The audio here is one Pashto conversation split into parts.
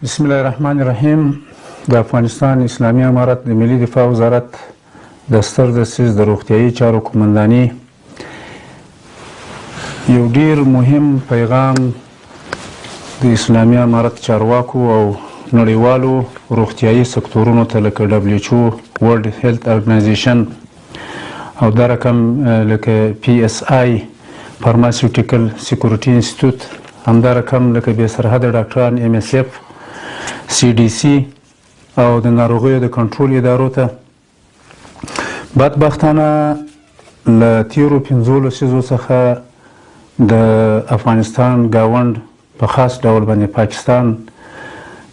بسم الله الرحمن الرحیم. د افغانستان اسلامي امارت د ملي دفاع وزارت د ستر دسیس د روغتیايي چارو قومنداني یو ډیر مهم پیغام د اسلامي امارت چارواکو او نړیوالو روغتیايي سکتورونو ته لکه WHO ورلد هیلث ارګنایزیشن او دا رقم لکه PSI فارماسیوټیکل سکیورټي انسټیټیوټ، همدا رقم لکه بې سرحده ډاکټران MSF CDC او د ناروغیو د کنټرول ادارو ته بدبختانه له تیرو 15 لسیزو څخه د افغانستان ګاونډ په خاص ډول باندې پاکستان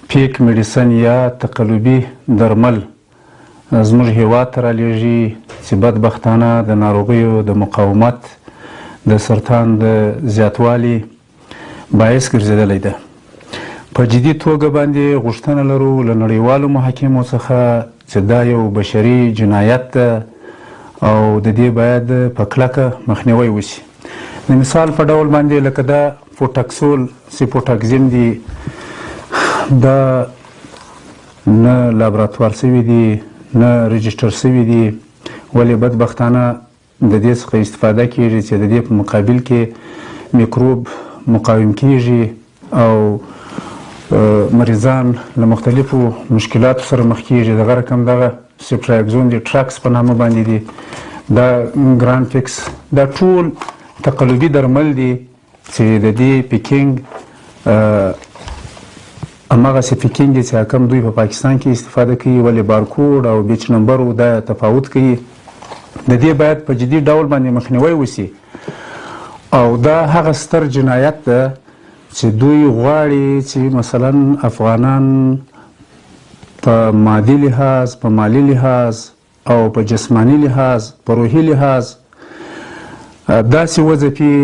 پیک میډیسن یا تقلبي درمل زموږ هیواد ته رالیږي چې بدبختانه د ناروغیو د مقاومت د سرطان د زیاتوالي باعث ګرځېدلی ده. په جدي توګه باندې غوښتنه لرو له نړیوالو محاکمو څخه چې دا یو بشري جنایت ده او د دې باید په کلکه مخنیوی وشي. د مثال په ډول باندې لکه دا فوټاکسول سیپوټاکزین دي، دا نه لابراتوار سوي دي نه رجسټر سوي دي، ولې بدبختانه د دې څخه استفاده کیږي چې د دې په مقابل کې میکروب مقاوم کیږي او مریضان له مختلفو مشکلاتو سره مخ کیږي. دغه رقم دغه سپرایکزون دي، ټراکس په نامه باندې دي، دا ګران فکس، دا ټول تقلبي درمل دي چې د دې پیکینګ هماغسې پیکینګ دي چې کوم دوی په پاکستان کې استفاده کوي، ولې بارکوډ او بیچ نمبر دا تفاوت کوي. د دې باید په جدي ډول باندې مخنیوی وشي او دا هغه ستر جنایت ده چې دوی غواړي چې مثلا افغانان په مادي لحاظ، په مالی لحاظ او په جسمانی لحاظ، په روحي لحاظ داسې وځپي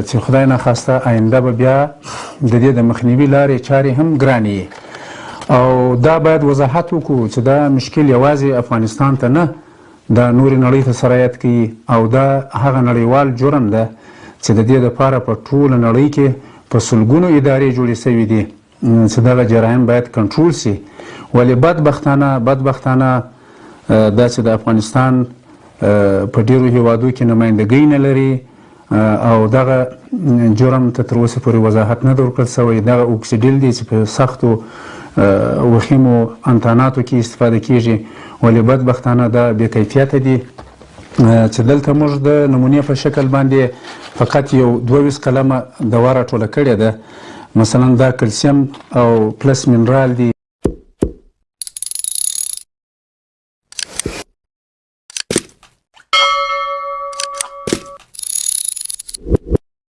چې خدای ناخواسته آینده به بیا د دې د مخنیوي لارې چارې هم ګرانې او دا باید وضاحت وکړو چې دا مشکل یوازې افغانستان ته نه، دا نورې نړۍ ته سرایت کوي او دا هغه نړیوال جرم ده چې د دې دپاره په ټوله نړۍ کې په سلګونو ادارې جوړې سوي دي چې دغه جرایم باید کنټرول سي. ولې بدبختانه دا چې د افغانستان په ډیرو هیوادو کې نمایندګۍ نه لري او دغه جرم ته تر اوسه پورې وضاحت نه ده ورکړل سوی. دغه اوکسیډیل دی چې په سختو وخیمو انتاناتو کې استفاده کیږي، ولې بدبختانه دا بې کیفیته دي چې دلته موږ د نمونې په شکل باندې فقط یو 22 قلمه دوا راټوله کړې ده. مثلا دا کلسیم او پلس منرال دي.